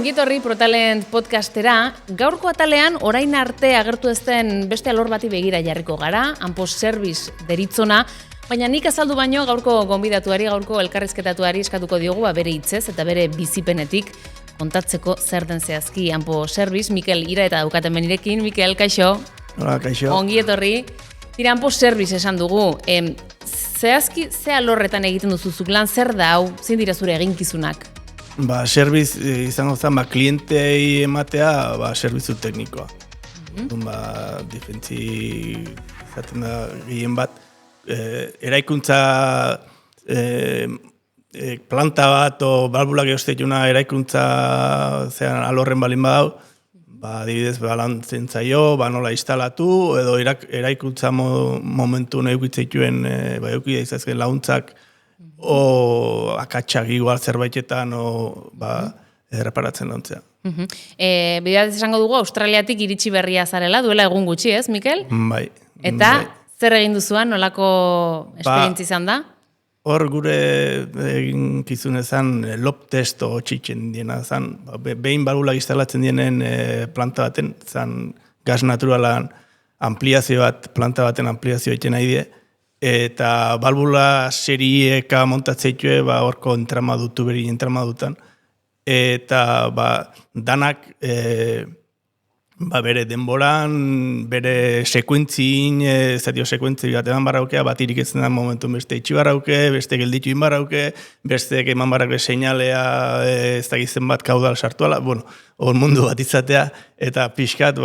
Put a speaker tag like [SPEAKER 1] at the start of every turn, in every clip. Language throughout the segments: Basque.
[SPEAKER 1] Ongietorri ProTalent podcastera, gaurko atalean orain arte agertu ezten beste alor bati begira jarriko gara, Anpos Service deritzona, baina nik azaldu baino gaurko gonbidatuari, gaurko elkarrizketatuari eskatuko diogu bere hitzez eta bere bizipenetik kontatzeko zer den zehazki Anpos Service. Mikel Ira eta daukaten benirekin. Mikel, kaixo.
[SPEAKER 2] Hola, kaixo.
[SPEAKER 1] Ongietorri. Tira, Anpos Service esan dugu. Zehazki, ze alorretan egiten duzuzuk lan, zer da hau, zein dira zure eginkizunak?
[SPEAKER 2] Service izango zen, klientei ematea, servizu teknikoa. Defentsi izaten da gehien bat, eraikuntza planta bat o balbulak eustetuna eraikuntza alorren balin badau, adibidez, lantzen zaio, nola instalatu, edo eraikuntza momentu eukitzeituen, eukidea izazken laguntzak, o akatsak igual zerbaitetan erreparatzen dauntzea.
[SPEAKER 1] Bideaz esango dugu, Australiatik iritsi berria zarela, duela egun gutxi, ez, Mikel?
[SPEAKER 2] Bai.
[SPEAKER 1] Eta zer egin duzuan, nolako esperientzi izan da?
[SPEAKER 2] Hor gure eginkizun ezan lob test o txitzen diena zan. Behin balbulak instalatzen dienen planta baten, zan gas naturalan ampliazio bat, planta baten ampliazio egiten nahi die, eta balbula serieka montatzeitue horko entramadu, tuberi entramadutan, eta danak bere denboran, bere sekuentzin, sekuentzi bat eman barrauke, bat iriketzen da momentu beste itxi barrauke, beste gelditu in barrauke, beste eman barrauke seinalea, ez dakizen bat kaudal sartuala, hor mundu bat izatea, eta pixkat,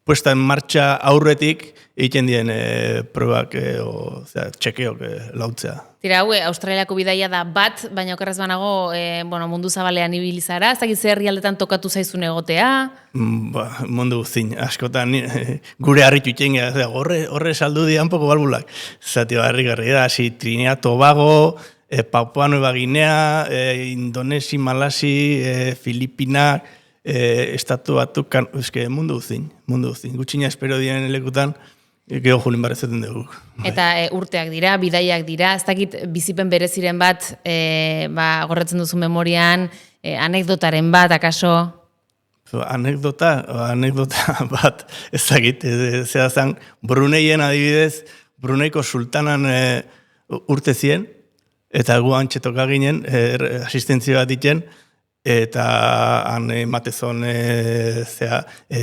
[SPEAKER 2] puesta en marcha aurretik egiten dien probak, txekeok lautzea.
[SPEAKER 1] Tira, Australiako bidaia da bat, baina okerrez banago mundu zabalean ibilizara, ez dakiz herrialdetan tokatu zaizun egotea?
[SPEAKER 2] Mundu guztin, askotan gure harritu itxen, horre saldu dian poko balbulak. Zati harri da, Trinidad Tobago, Papua Nueva Guinea, Indonesi, Malasi, Filipinak, estatu batukan, mundu guztin, gutxina espero dien elekutan, geho julin barrezaten dugu.
[SPEAKER 1] Eta urteak dira, bidaiak dira, ez dakit bizipen bereziren bat, gorretzen duzu memorian, anekdotaren bat, akaso?
[SPEAKER 2] Anekdota bat, ez dakit, zera zan, Bruneien adibidez, Bruneiko sultanan urte zien, eta gu antxetoka ginen, asistentzia bat iten, eta han ematezon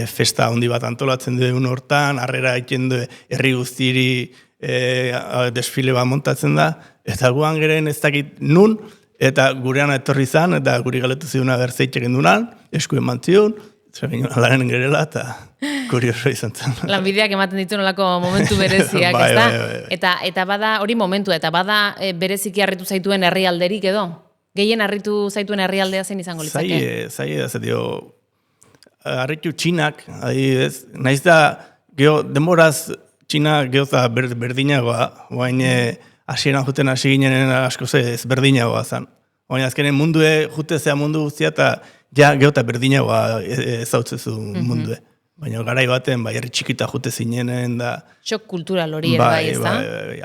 [SPEAKER 2] festa handi bat antolatzen duen hortan, harrera egiten du herri guztiri desfile bat montatzen da, eta guan geren ez dakit nun, eta gurean etorri zan, eta guri galetu ziuna berzeitxeken dunan, esku eman zion, alaren gerela, eta kurioso izan zen.
[SPEAKER 1] Lanbideak ematen ditu nolako momentu bereziak, ez da? Eta bada, hori momentua, eta bada bereziki harritu zaituen herrialderik edo? Gehien harritu zaituen herrialdea zen izango litzake?
[SPEAKER 2] Zaila da, zetio, harritu Txinak, adibidez, naiz da, denboraz Txina geoza berdinagoa, guain hasieran juten hasi ginen asko ez berdinagoa zen. Guain azkenen mundue, jutezea mundu guztia, eta ja geota berdinagoa ezautzezu mundue. Baina garai baten, herri txikita jute zinenen da...
[SPEAKER 1] Xok kultural hori bai, ez da?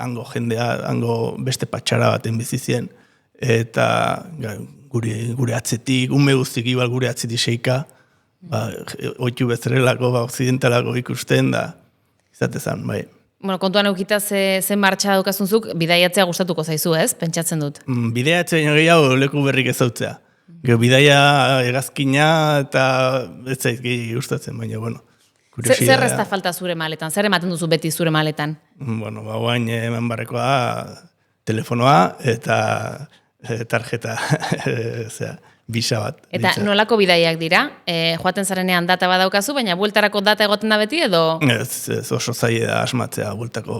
[SPEAKER 2] Hango jendea, hango beste patxara baten bizizien. Eta gure atzetik, unme guztik ibal gure atzetik seika, oitu bezerelako, occidentalako ikusten da, izatezan, bai.
[SPEAKER 1] Kontuan eukita zen martxa daukazunzuk, bidaiatzea gustatuko zaizu, ez? Pentsatzen dut.
[SPEAKER 2] Bidaiatzea gehiago leku berrik ezautzea. Bidaia hegazkina eta ez zaiz gehi gustatzen, baina,
[SPEAKER 1] Zer ez da falta zure maletan? Zer ematen duzu beti zure maletan?
[SPEAKER 2] Guain eman barrekoa telefonoa eta tarjeta, bisa bat.
[SPEAKER 1] Eta nolako bidaiak dira? Joaten zarenean data badaukazu, baina bueltarako data egoten da beti edo?
[SPEAKER 2] Ez oso zaila da asmatzea bueltako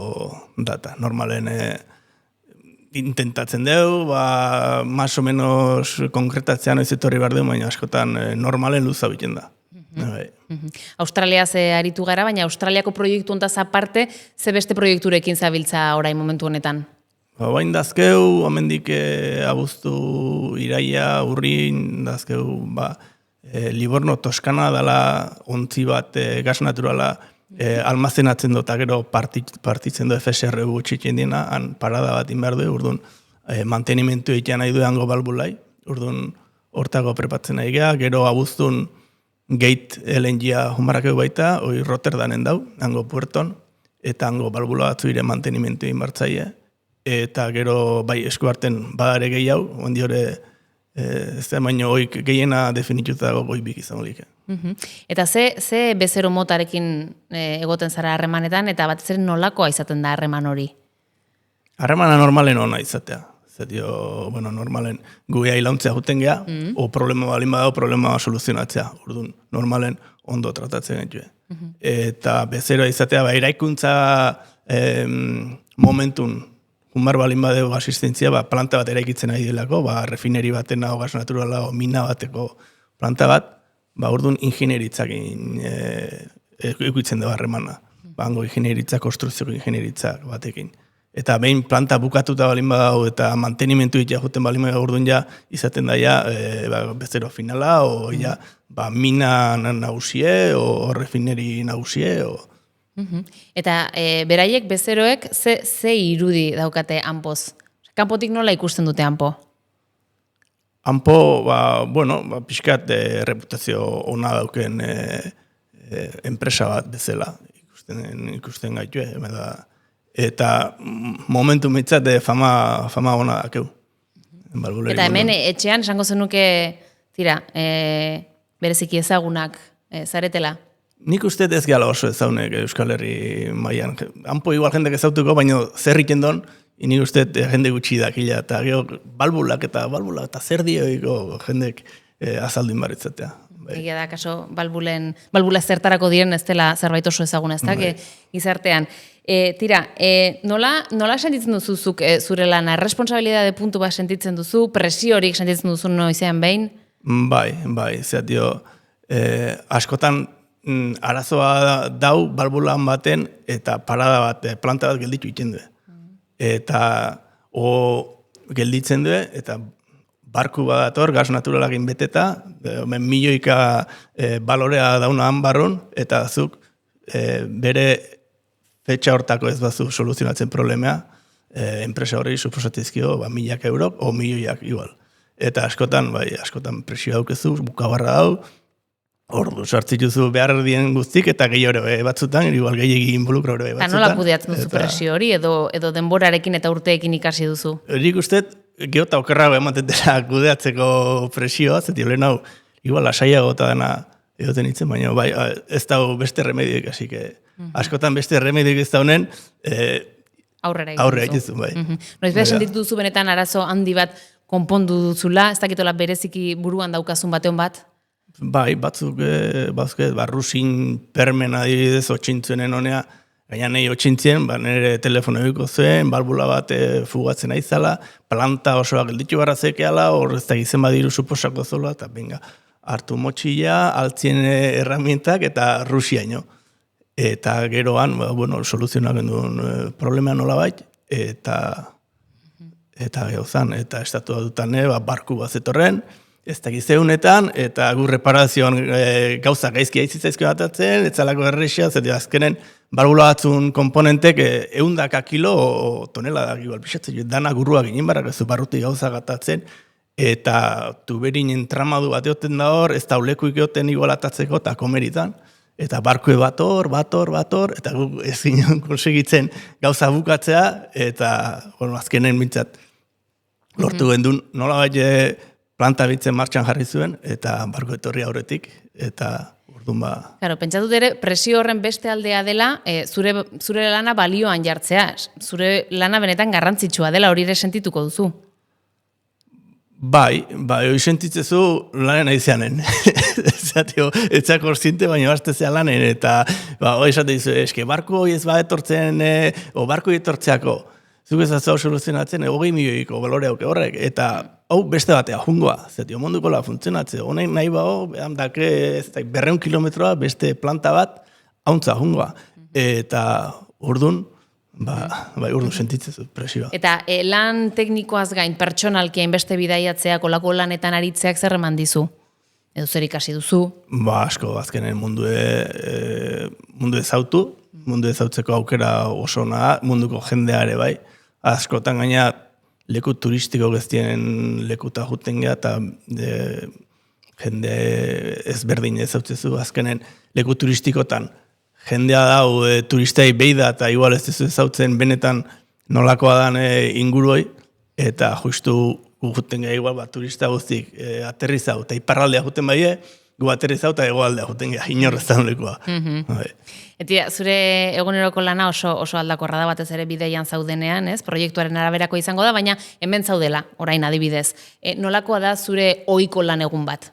[SPEAKER 2] data. Normalen intentatzen dugu, más o menos konkretatzea noiz etorri behar dugu, baina askotan normalen luza biten da.
[SPEAKER 1] Australia ze aritu gara, baina Australiako proiektu ontaz aparte, ze beste proiekturekin zabiltza orain momentu honetan?
[SPEAKER 2] Bain dazkeu, amendik abuztu iraia, urrin, dazkeu, Livorno, Toskana dela ontzi bat gas naturala almazenatzen dut, gero partitzen du FSR gutxitzen dina, han parada bat inbehar du, urdun mantenimentu egitean nahi du hango balbulai, urdun hortago prepatzen nahi geha, gero abuztun Gate LNG-a humarrakeu baita, hoi Rotterdamen dau, hango puerton, eta hango balbula batzu ire mantenimentu inbartzaile, eta gero bai eskuarten badare gehiago, ondi hori ez da baino hoik gehiena definituta dago goi bik izan holik.
[SPEAKER 1] Eta ze bezero motarekin egoten zara harremanetan, eta batez ere nolakoa izaten da harreman hori?
[SPEAKER 2] Harremana normalen ona izatea. Zetio, bueno, normalen guea ilauntzea juten geha, o problema balin badao, problema soluzionatzea. Orduan, normalen ondo tratatzen genitue. Eta bezeroa izatea, eraikuntza momentun, humar balin badeo asistentzia, planta bat eraikitzen ari delako, refineri baten hau gas naturala, mina bateko planta bat, orduan ingenieritzakin ikuitzen dugu harremana. Hango ingenieritza, konstruzioko ingenieritza batekin. Eta behin planta bukatuta balin badau eta mantenimentu itea juten balin badau orduan ja izaten daia bezero finala, o ja mina nausie, o refineri nausie.
[SPEAKER 1] Eta beraiek bezeroek ze irudi daukate hanpoz? Kanpotik nola ikusten dute hanpo?
[SPEAKER 2] Hanpo, pixkat reputazio ona dauken enpresa bat bezala ikusten gaitue, eta momentu mitzat fama ona dakeu.
[SPEAKER 1] Eta hemen etxean esango zenuke, bereziki ezagunak zaretela?
[SPEAKER 2] Nik uste ez gala oso ezaunek Euskal Herri mailan. Hanpo igual jendek ezautuko, baina zer egiten don, nik uste jende gutxi dakila, eta balbulak eta zer dioiko jendek azaldin baritzatea.
[SPEAKER 1] Egia da, kaso, balbula zertarako diren ez dela zerbait oso ezaguna, ez da, gizartean. Nola sentitzen duzuzuk zure lana? Responsabilidade puntu bat sentitzen duzu? Presiorik sentitzen duzu noizean behin?
[SPEAKER 2] Bai, zeatio, askotan arazoa dau balbulan baten eta parada bat, planta bat gelditu iten du. Eta gelditzen du, eta barku badator, gas naturalagin beteta, milioika balorea dauna han barrun, eta zuk bere fetxa hortako ez bazu soluzionatzen problemea, enpresa horri suposatizkio milak eurok o milioiak igual. Eta askotan presio daukezu, bukabarra dau, ordu sartzituzu behar dien guztik, eta gehiago batzutan, igual gehiagin involukra hori batzutan.
[SPEAKER 1] Eta nola kudeatzen duzu presio hori, edo denborarekin eta urteekin ikasi duzu?
[SPEAKER 2] Erik uste, geota okerrago ematetela kudeatzeko presioa, zeti lehen hau, igual lasaiago eta dena egoten itzen, baina ez dago beste remedioik, hasi que askotan beste remedioik ez daunen, aurrera egitzu, bai.
[SPEAKER 1] Noiz behar sentitu duzu benetan arazo handi bat konpondu duzula, ez dakitola bereziki buruan daukazun batean bat?
[SPEAKER 2] Bai, batzuk, rusin permen adibidez otxintzuenen honea, gaina nahi otxintzien, nire telefono egiko zuen, balbula bat fugatzen aizala, planta osoa gelditu barra zekeala, hor ez da gizen badiru suposako zola, eta venga, hartu motxilla, altzien herramientak eta rusiaino. Eta geroan, soluzionak duen problema nola bait, eta gauzan, eta estatu dutan barku bat zetorren, ez da gizeunetan, eta gu reparazioan gauza gaizki aizitzaizko batatzen, etzalako errexia, zeti azkenen balbula batzun komponentek 100 kilo o tonela da igual pixatzen, dana gurua ginen barrak ez barruti gauza gatatzen, eta tuberin entramadu bat egoten da hor, ez da ulekuik egoten igualatatzeko eta komeritan, eta barkue bator, eta gu ez ginen konsegitzen gauza bukatzea, eta azkenen mintzat lortu gendun, nola bai planta bitzen martxan jarri zuen, eta barko etorri aurretik, eta orduan
[SPEAKER 1] Claro, pentsatu ere, presio horren beste aldea dela, zure lana balioan jartzea, zure lana benetan garrantzitsua dela, hori ere sentituko duzu.
[SPEAKER 2] Bai, hori sentitzezu lanen aizeanen. Etzak korsinte, baina bastezea lanen, eta hori esate dizu, eske barko hori ez badetortzen, o barko etortzeako, zuk ez atzau soluzionatzen, 20 milioiko balore hauke horrek, eta hau beste batea, jungoa, zetio munduko la funtzionatze, honek nahi bau, dake 200 kilometroa beste planta bat, hauntza jungoa, eta urdun, urdun sentitzezu presioa.
[SPEAKER 1] Eta lan teknikoaz gain, pertsonalki hainbeste bidaiatzeak, olako lanetan aritzeak zer eman dizu? Edo zer ikasi duzu?
[SPEAKER 2] Asko, azkenen mundu ezautu, mundu ezautzeko aukera oso naha, munduko jendeare bai, askotan gaina leku turistiko guztien lekuta juten geha, eta jende ezberdin ezautzezu azkenen leku turistikotan. Jendea dau turistei behi da, eta igual ez duzu ezautzen benetan nolakoa dan inguruoi, eta justu juten geha igual turista guztik aterrizau, eta iparraldea juten baie, gu aterrizau eta egoaldea juten geha, inorrezan lekoa.
[SPEAKER 1] Eta zure eguneroko lana oso aldakorra da batez ere bideian zaudenean, ez? Proiektuaren araberako izango da, baina hemen zaudela, orain adibidez. Nolakoa da zure ohiko lan egun bat?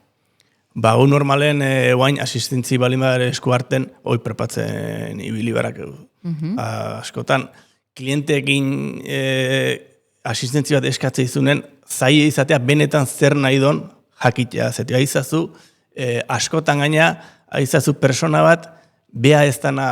[SPEAKER 2] Ba, gu normalen guain asistentzi balimare esku harten, hoi prepatzen ibili barak askotan. Klienteekin asistentzi bat eskatzea izunen, zaila izatea benetan zer nahi don jakitea. Zetia izazu, askotan gaina, izazu persona bat, bea ez dana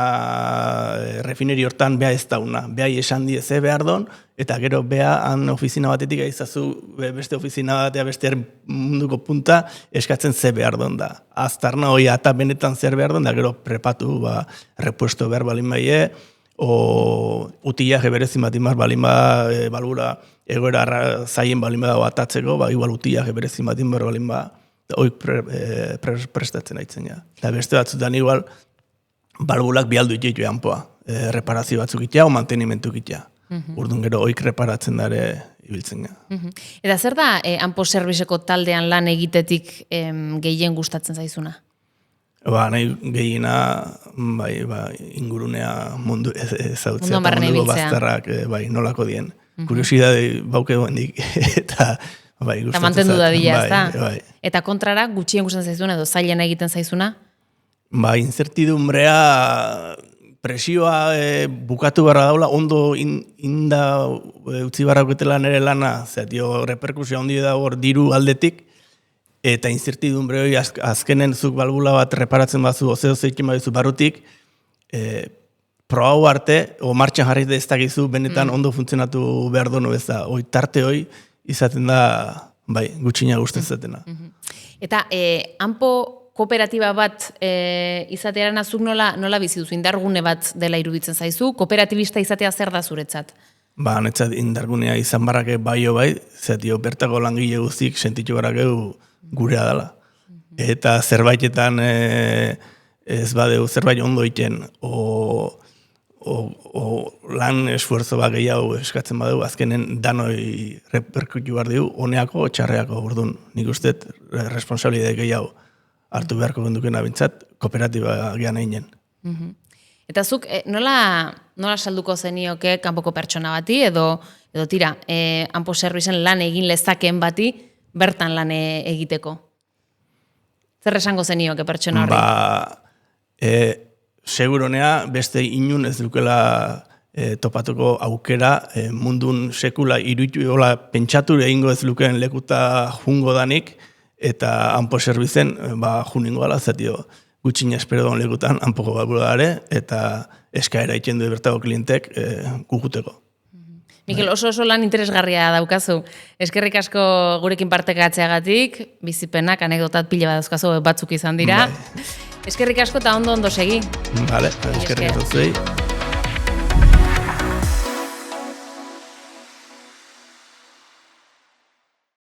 [SPEAKER 2] refineri hortan, bea ez dauna. Bea esan die ze behar don, eta gero bea han ofizina batetik izazu beste ofizina batea, beste munduko punta, eskatzen ze behar don da. Aztarna hoi eta benetan zer behar don, da gero prepatu, repuesto behar balin baie, o utillaje berezin bat imaz balin balgura egoera zaien balin dago atatzeko, igual utillaje berezin bat imaz balin hoi prestatzen haitzen ja. Eta beste batzutan igual, balgulak bialdu ititu hanpoa, reparazio batzuk itea o mantenimentu itea. Urdun gero oik reparatzen dare ibiltzen ga.
[SPEAKER 1] Eta zer da hanpo zerbizeko taldean lan egitetik gehien gustatzen zaizuna?
[SPEAKER 2] Nahi gehiena ingurunea mundu ezautzea,
[SPEAKER 1] eta
[SPEAKER 2] munduko bazterrak nolako dien. Kuriosidade bauke duendik, eta gustatzen.
[SPEAKER 1] Eta mantendu dadila, ez da? Eta kontrara, gutxien gustatzen zaizuna edo zailen egiten zaizuna?
[SPEAKER 2] Incertidumbrea, presioa bukatu barra daula, ondo inda utzi barrauketela nire lana, reperkusia ondi da hor diru aldetik, eta incertidumbre hori azkenen zuk balbula bat reparatzen bazu, ozeo zeikin baduzu barrutik, probau arte, o martxan jarri ez dakizu, benetan ondo funtzionatu behar donu ez da, tarte hori izaten da, gutxina guztetzatena.
[SPEAKER 1] Eta hanpo kooperatiba bat izatearen azuk nola bizi duzu, indargune bat dela iruditzen zaizu, kooperatibista izatea zer da zuretzat?
[SPEAKER 2] Netzat indargunea izan barrake zetio bertako langile guztik sentitu barrakeu gurea dela. Eta zerbaitetan ez badeu zerbait ondo iten, o lan esfuerzo bat gehiago eskatzen badeu, azkenen danoi reperkutu behar digu, honeako o txarreako, orduan nik uste responsabilidade gehiago hartu beharko gendukena bintzat, kooperatiba gehan einen.
[SPEAKER 1] Eta zuk, nola salduko zenioke kanpoko pertsona bati, edo tira, hanpo zerbizen lan egin lezakeen bati, bertan lan egiteko? Zer esango zenioke pertsona horri?
[SPEAKER 2] Seguronea, beste inun ez dukela topatuko aukera, mundun sekula iruditu hola pentsatur egingo ez lukeen lekuta jungo danik, eta hanpo zerbizen juningo ala, zatio gutxina espero daun lekutan hanpoko balbulare, eta eskaera iten du bertako klientek guguteko.
[SPEAKER 1] Mikel, oso lan interesgarria daukazu. Eskerrik asko gurekin partekatzeagatik, bizipenak, anekdotat pila bat dauzkazu batzuk izan dira. Eskerrik asko eta ondo segi.
[SPEAKER 2] Eskerrik asko zuei.